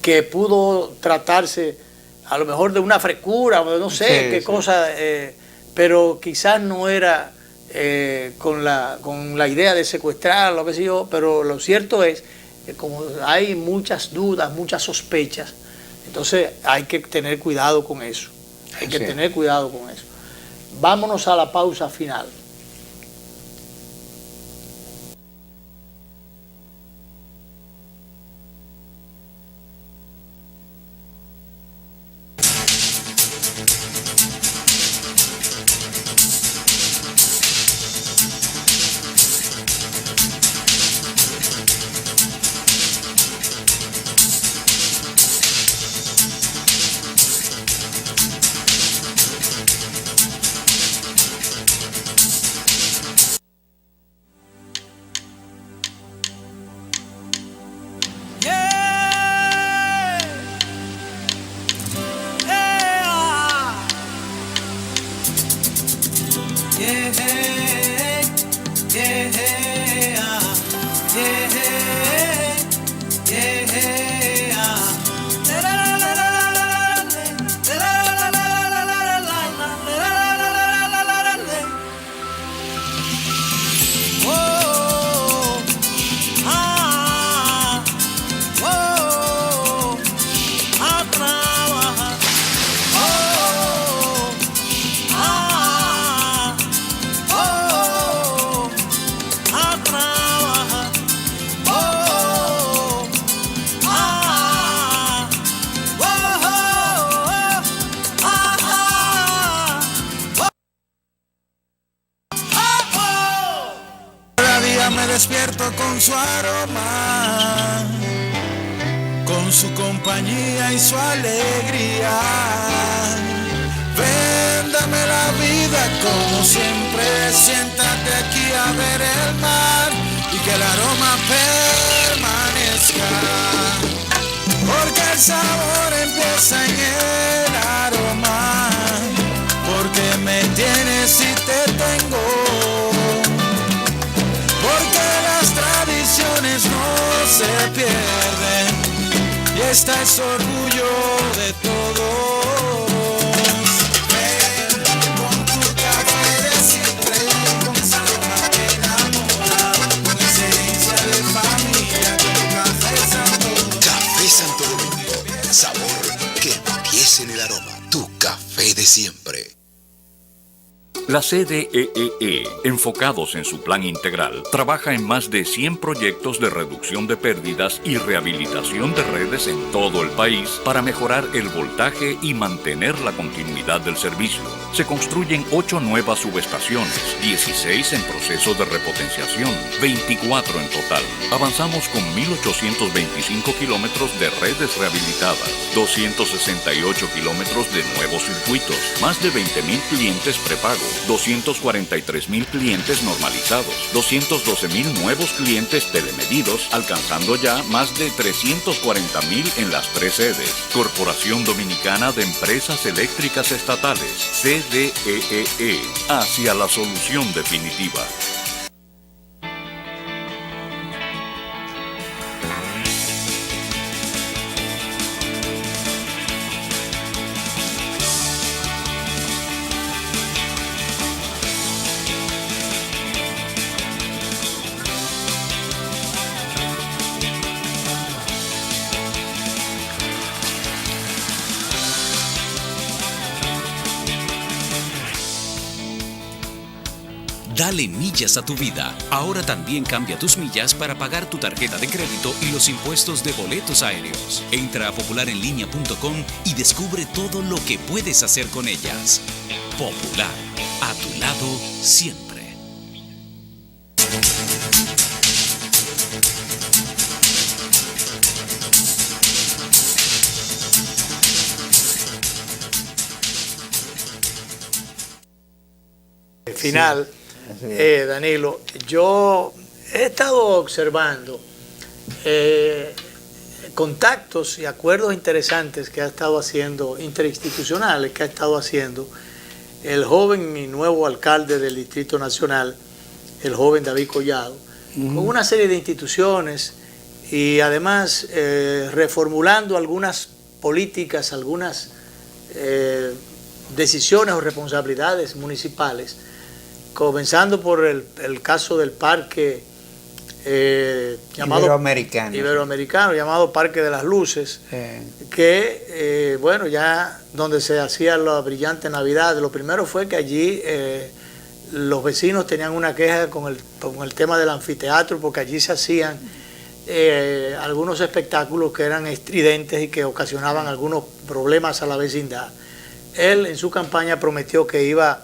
Speaker 2: que pudo tratarse a lo mejor de una frescura, no sé qué cosa, pero quizás no era con la idea de secuestrar, lo que sé yo, pero lo cierto es que como hay muchas dudas, muchas sospechas, entonces hay que tener cuidado con eso, tener cuidado con eso. Vámonos a la pausa final.
Speaker 4: Despierto con su aroma, con su compañía y su alegría. Véndame la vida como siempre, siéntate aquí a ver el mar y que el aroma permanezca. Porque el sabor empieza en el aroma, porque me tienes y te tengo. Porque las tradiciones no se pierden y esta es orgullo de todos. Ven con tu café de siempre, con esa aroma que enamora, con esencia de familia, con tu café Santo.
Speaker 1: Café Santo Domingo, sabor que empieza en el aroma. Tu café de siempre.
Speaker 5: La CDEE, enfocados en su plan integral, trabaja en más de 100 proyectos de reducción de pérdidas y rehabilitación de redes en todo el país para mejorar el voltaje y mantener la continuidad del servicio. Se construyen 8 nuevas subestaciones, 16 en proceso de repotenciación, 24 en total. Avanzamos con 1.825 kilómetros de redes rehabilitadas, 268 kilómetros de nuevos circuitos, más de 20.000 clientes prepago, 243.000 clientes normalizados, 212.000 nuevos clientes telemedidos, alcanzando ya más de 340.000 en las 3 sedes. Corporación Dominicana de Empresas Eléctricas Estatales, CDEE, hacia la solución definitiva.
Speaker 6: Dale millas a tu vida. Ahora también cambia tus millas para pagar tu tarjeta de crédito y los impuestos de boletos aéreos. Entra a popularenlinea.com y descubre todo lo que puedes hacer con ellas. Popular, a tu lado siempre.
Speaker 2: Final, Danilo, yo he estado observando contactos y acuerdos interesantes que ha estado haciendo, interinstitucionales que ha estado haciendo el joven y nuevo alcalde del Distrito Nacional, el joven David Collado, con una serie de instituciones y además reformulando algunas políticas, algunas decisiones o responsabilidades municipales, comenzando por el caso del parque llamado Iberoamericano, llamado Parque de las Luces, que bueno, ya donde se hacía la brillante Navidad, lo primero fue que allí los vecinos tenían una queja con el tema del anfiteatro, porque allí se hacían algunos espectáculos que eran estridentes y que ocasionaban algunos problemas a la vecindad. Él en su campaña prometió que iba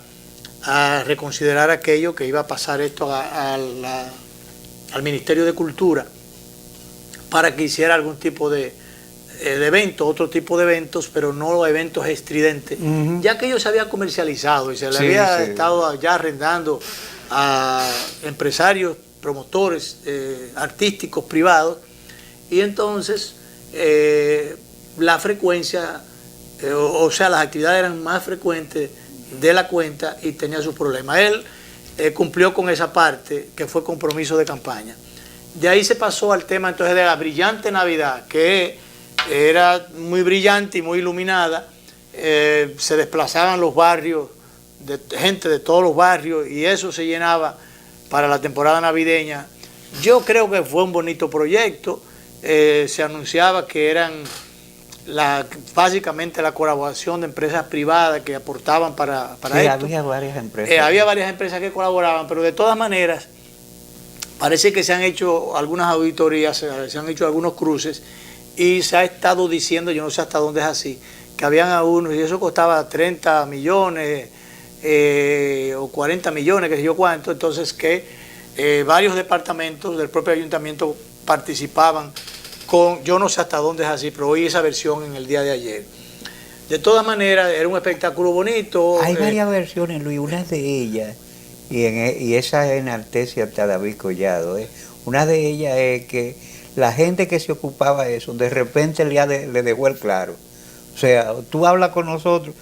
Speaker 2: a reconsiderar aquello, que iba a pasar esto al Ministerio de Cultura para que hiciera algún tipo de evento, otro tipo de eventos, pero no eventos estridentes, ya que ello se había comercializado y se le había estado ya arrendando a empresarios, promotores artísticos privados, y entonces la frecuencia, o sea, las actividades eran más frecuentes de la cuenta y tenía sus problemas. Él cumplió con esa parte, que fue compromiso de campaña. De ahí se pasó al tema entonces de la brillante Navidad, que era muy brillante y muy iluminada. Se desplazaban los barrios, gente de todos los barrios, y eso se llenaba para la temporada navideña. Yo creo que fue un bonito proyecto. Se anunciaba que eran básicamente la colaboración de empresas privadas que aportaban para esto.
Speaker 3: Había varias empresas.
Speaker 2: Había varias empresas que colaboraban, pero de todas maneras parece que se han hecho algunas auditorías, se han hecho algunos cruces, y se ha estado diciendo, yo no sé hasta dónde es así, que habían algunos, y eso costaba 30 millones o 40 millones, que sé yo cuánto, entonces que varios departamentos del propio ayuntamiento participaban con, yo no sé hasta dónde es así, pero oí esa versión en el día de ayer. De todas maneras, era un espectáculo bonito.
Speaker 3: Hay varias versiones, Luis, una de ellas, y esa enaltece hasta David Collado, una de ellas es que la gente que se ocupaba de eso, de repente le dejó el claro. O sea, tú hablas con nosotros,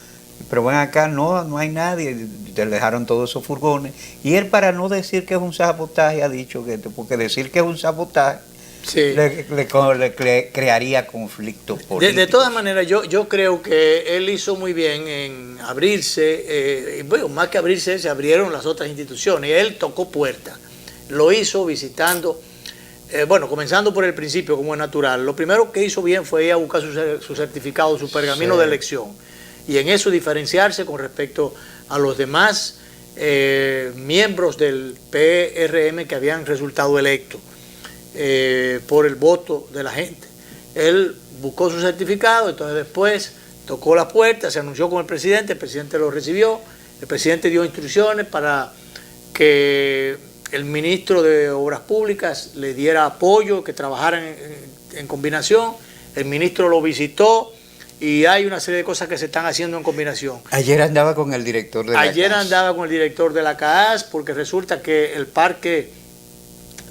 Speaker 3: pero ven acá, no hay nadie, te dejaron todos esos furgones. Y él, para no decir que es un sabotaje, ha dicho que, porque decir que es un sabotaje,
Speaker 2: sí,
Speaker 3: le crearía conflictos políticos.
Speaker 2: De todas maneras, yo creo que él hizo muy bien en abrirse, bueno, más que abrirse, se abrieron las otras instituciones, él tocó puertas, lo hizo visitando, bueno, comenzando por el principio, como es natural. Lo primero que hizo bien fue ir a buscar su certificado, su pergamino de elección, y en eso diferenciarse con respecto a los demás miembros del PRM que habían resultado electos por el voto de la gente. Él buscó su certificado, entonces después tocó la puerta, se anunció con el presidente lo recibió, el presidente dio instrucciones para que el ministro de Obras Públicas le diera apoyo, que trabajaran en combinación, el ministro lo visitó y hay una serie de cosas que se están haciendo en combinación.
Speaker 3: Ayer andaba con el director de la CAAS.
Speaker 2: Ayer andaba con el director de la CAAS porque resulta que el parque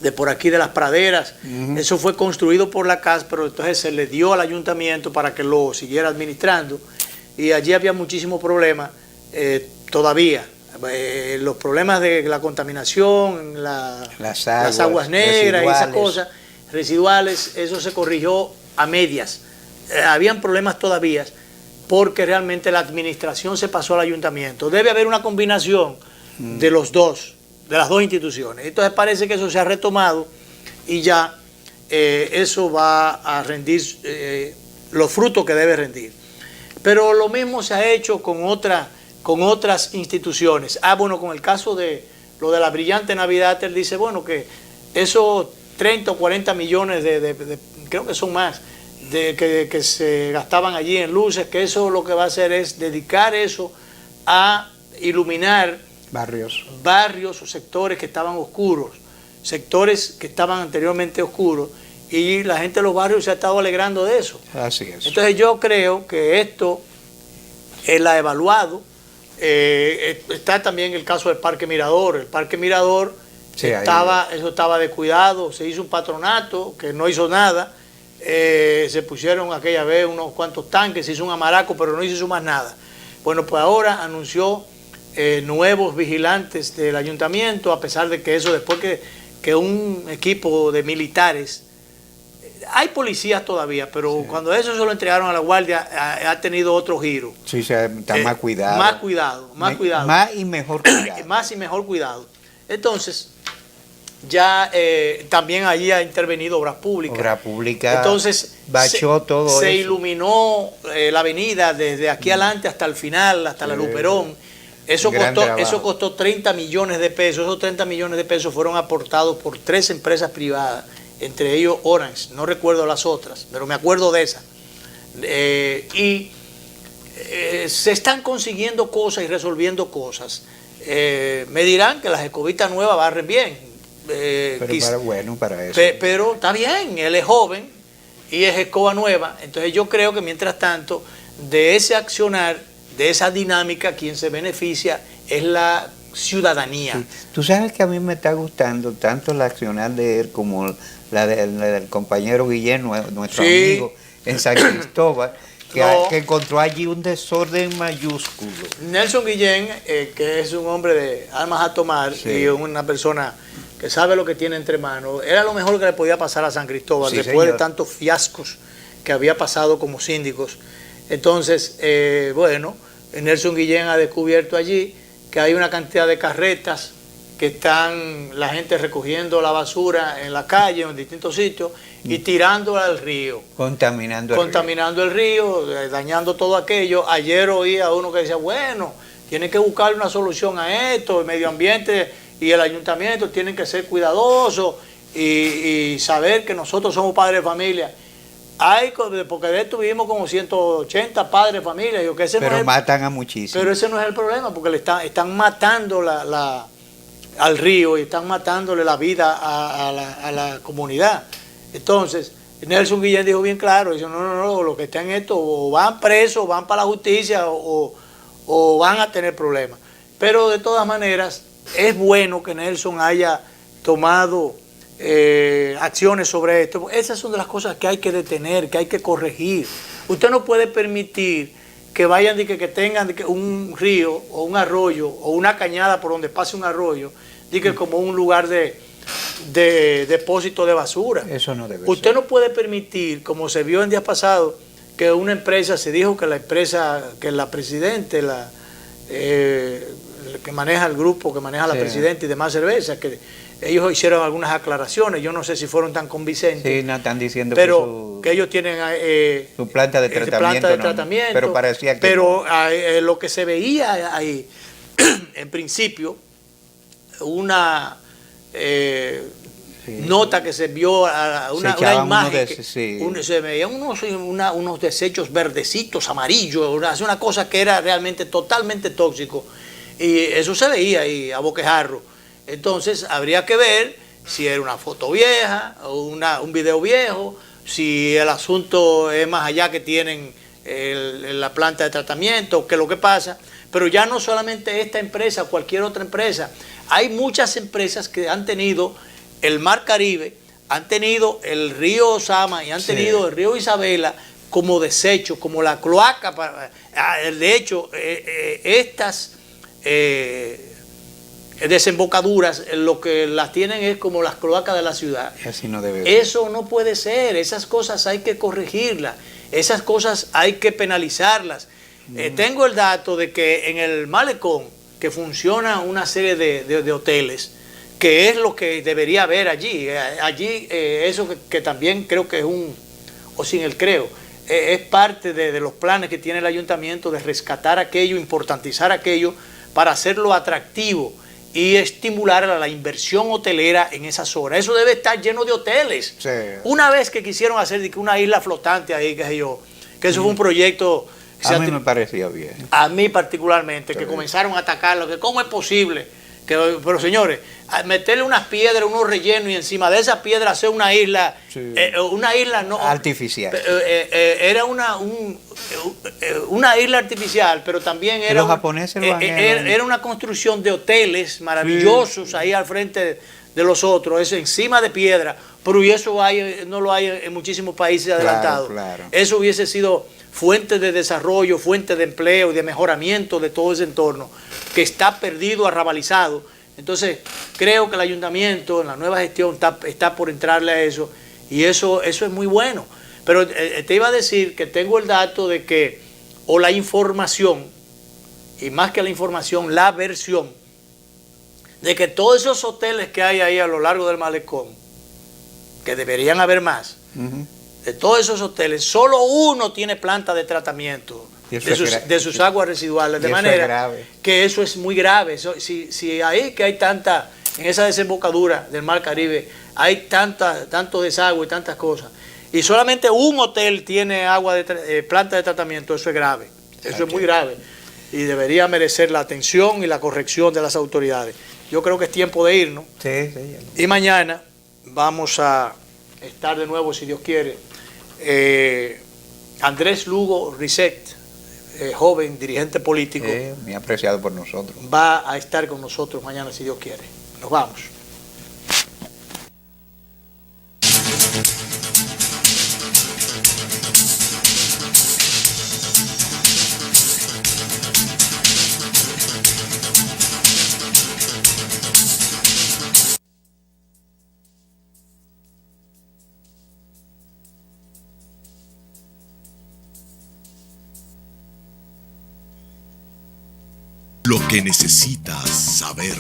Speaker 2: de por aquí de las praderas, eso fue construido por la CAAS, pero entonces se le dio al ayuntamiento para que lo siguiera administrando y allí había muchísimos problemas todavía. Los problemas de la contaminación, las aguas negras y esas cosas residuales, eso se corrigió a medias. Habían problemas todavía porque realmente la administración se pasó al ayuntamiento. Debe haber una combinación de los dos, de las dos instituciones. Entonces parece que eso se ha retomado y ya eso va a rendir los frutos que debe rendir. Pero lo mismo se ha hecho con otras instituciones. Bueno, con el caso de lo de la brillante Navidad, él dice, bueno, que esos 30 o 40 millones creo que son más, que se gastaban allí en luces, que eso lo que va a hacer es dedicar eso a iluminar barrios o sectores que estaban oscuros, sectores que estaban anteriormente oscuros, y la gente de los barrios se ha estado alegrando de eso.
Speaker 3: Así es.
Speaker 2: Entonces yo creo que esto él ha evaluado. Está también el caso del Parque Mirador. El Parque Mirador eso estaba descuidado, se hizo un patronato que no hizo nada, se pusieron aquella vez unos cuantos tanques, se hizo un amaraco, pero no hizo más nada. Bueno, pues ahora anunció nuevos vigilantes del ayuntamiento, a pesar de que eso después que un equipo de militares, hay policías todavía, pero cuando eso se lo entregaron a la guardia, ha tenido otro giro.
Speaker 3: Sí, está más cuidado.
Speaker 2: Más cuidado.
Speaker 3: Más y mejor cuidado.
Speaker 2: Más y mejor cuidado. Entonces, ya también allí ha intervenido Obras Públicas.
Speaker 3: Obras Públicas.
Speaker 2: Entonces,
Speaker 3: bachó todo eso.
Speaker 2: Se iluminó la avenida desde aquí adelante hasta el final, hasta la Luperón. Eso costó 30 millones de pesos. Esos 30 millones de pesos fueron aportados por 3 empresas privadas, entre ellos Orange, no recuerdo las otras, pero me acuerdo de esa. Se están consiguiendo cosas y resolviendo cosas. Me dirán que las escobitas nuevas barren bien.
Speaker 3: Para eso.
Speaker 2: Pero está bien, él es joven y es escoba nueva. Entonces yo creo que mientras tanto, de ese accionar, de esa dinámica, quien se beneficia es la ciudadanía.
Speaker 3: Sí. Tú sabes que a mí me está gustando tanto la accionar de él como la del compañero Guillén, nuestro amigo en San Cristóbal, que encontró allí un desorden mayúsculo.
Speaker 2: Nelson Guillén, que es un hombre de armas a tomar y una persona que sabe lo que tiene entre manos, era lo mejor que le podía pasar a San Cristóbal después de tantos fiascos que había pasado como síndicos. Entonces, Nelson Guillén ha descubierto allí que hay una cantidad de carretas que están la gente recogiendo la basura en la calle, en distintos sitios, y tirándola al río. Contaminando el río, dañando todo aquello. Ayer oí a uno que decía, bueno, tienen que buscar una solución a esto, el medio ambiente y el ayuntamiento tienen que ser cuidadosos y saber que nosotros somos padres de familia. Porque de esto vivimos como 180 padres de familia.
Speaker 3: Pero matan a muchísimos.
Speaker 2: Pero ese no es el problema, porque le están matando al río y están matándole la vida a la comunidad. Entonces, Nelson Guillén dijo bien claro, dice, no, los que están en esto o van presos, o van para la justicia o van a tener problemas. Pero de todas maneras, es bueno que Nelson haya tomado acciones sobre esto. Esas son de las cosas que hay que detener, que hay que corregir. Usted no puede permitir que vayan que tengan un río o un arroyo o una cañada por donde pase un arroyo, como un lugar de depósito de basura.
Speaker 3: Eso no debe
Speaker 2: Usted
Speaker 3: ser.
Speaker 2: no puede permitir, como se vio en días pasados, que una empresa, se dijo que la empresa, que la presidente, que maneja el grupo, que maneja la presidenta y demás cervezas, que ellos hicieron algunas aclaraciones, yo no sé si fueron tan convincentes.
Speaker 3: Sí, no están diciendo
Speaker 2: que ellos tienen
Speaker 3: su planta de tratamiento.
Speaker 2: Pero parecía que
Speaker 3: pero
Speaker 2: lo que se veía ahí en principio, una nota que se vio, una imagen, se veían unos desechos verdecitos, amarillos, una cosa que era realmente totalmente tóxico, y eso se veía ahí a boquejarro. Entonces habría que ver si era una foto vieja o un video viejo, si el asunto es más allá, que tienen la planta de tratamiento, qué es lo que pasa. Pero ya no solamente esta empresa, cualquier otra empresa, hay muchas empresas que han tenido el Mar Caribe, han tenido el río Osama y han tenido el río Isabela como desecho, como la cloaca. De hecho, estas desembocaduras, lo que las tienen es como las cloacas de la ciudad.
Speaker 3: Así no debe ser.
Speaker 2: Eso no puede ser, esas cosas hay que corregirlas, esas cosas hay que penalizarlas. Tengo el dato de que en el Malecón, que funciona una serie de hoteles, que es lo que debería haber allí. Allí, eso que también creo que es es parte de los planes que tiene el ayuntamiento de rescatar aquello, importantizar aquello, para hacerlo atractivo y estimular a la inversión hotelera en esa zona. Eso debe estar lleno de hoteles.
Speaker 3: Sí.
Speaker 2: Una vez que quisieron hacer una isla flotante ahí, que eso fue un proyecto...
Speaker 3: A mí me parecía bien.
Speaker 2: A mí particularmente, que comenzaron a atacarlo, que cómo es posible, pero señores, meterle unas piedras, unos rellenos, y encima de esas piedras hacer una isla, una isla no
Speaker 3: artificial.
Speaker 2: Era una isla artificial, pero también era,
Speaker 3: los japoneses lo
Speaker 2: era una construcción de hoteles maravillosos ahí al frente de los otros, eso encima de piedra, pero y eso no lo hay en muchísimos países adelantados.
Speaker 3: Claro.
Speaker 2: Eso hubiese sido fuente de desarrollo, fuente de empleo y de mejoramiento de todo ese entorno que está perdido, arrabalizado. Entonces, creo que el ayuntamiento, en la nueva gestión, está por entrarle a eso, y eso es muy bueno. Pero te iba a decir que tengo el dato de que, o la información, y más que la información, la versión, de que todos esos hoteles que hay ahí a lo largo del Malecón, que deberían haber más, de todos esos hoteles, solo uno tiene planta de tratamiento de sus aguas residuales, de manera que eso es muy grave. Si ahí que hay tanta, en esa desembocadura del Mar Caribe, hay tanto desagüe y tantas cosas, y solamente un hotel tiene planta de tratamiento, eso es grave, eso es muy grave, y debería merecer la atención y la corrección de las autoridades. Yo creo que es tiempo de irnos. Y mañana vamos a estar de nuevo, si Dios quiere. Andrés Lugo Risset, joven dirigente político,
Speaker 3: muy apreciado por nosotros,
Speaker 2: va a estar con nosotros mañana, si Dios quiere. Nos vamos.
Speaker 1: Lo que necesitas saber.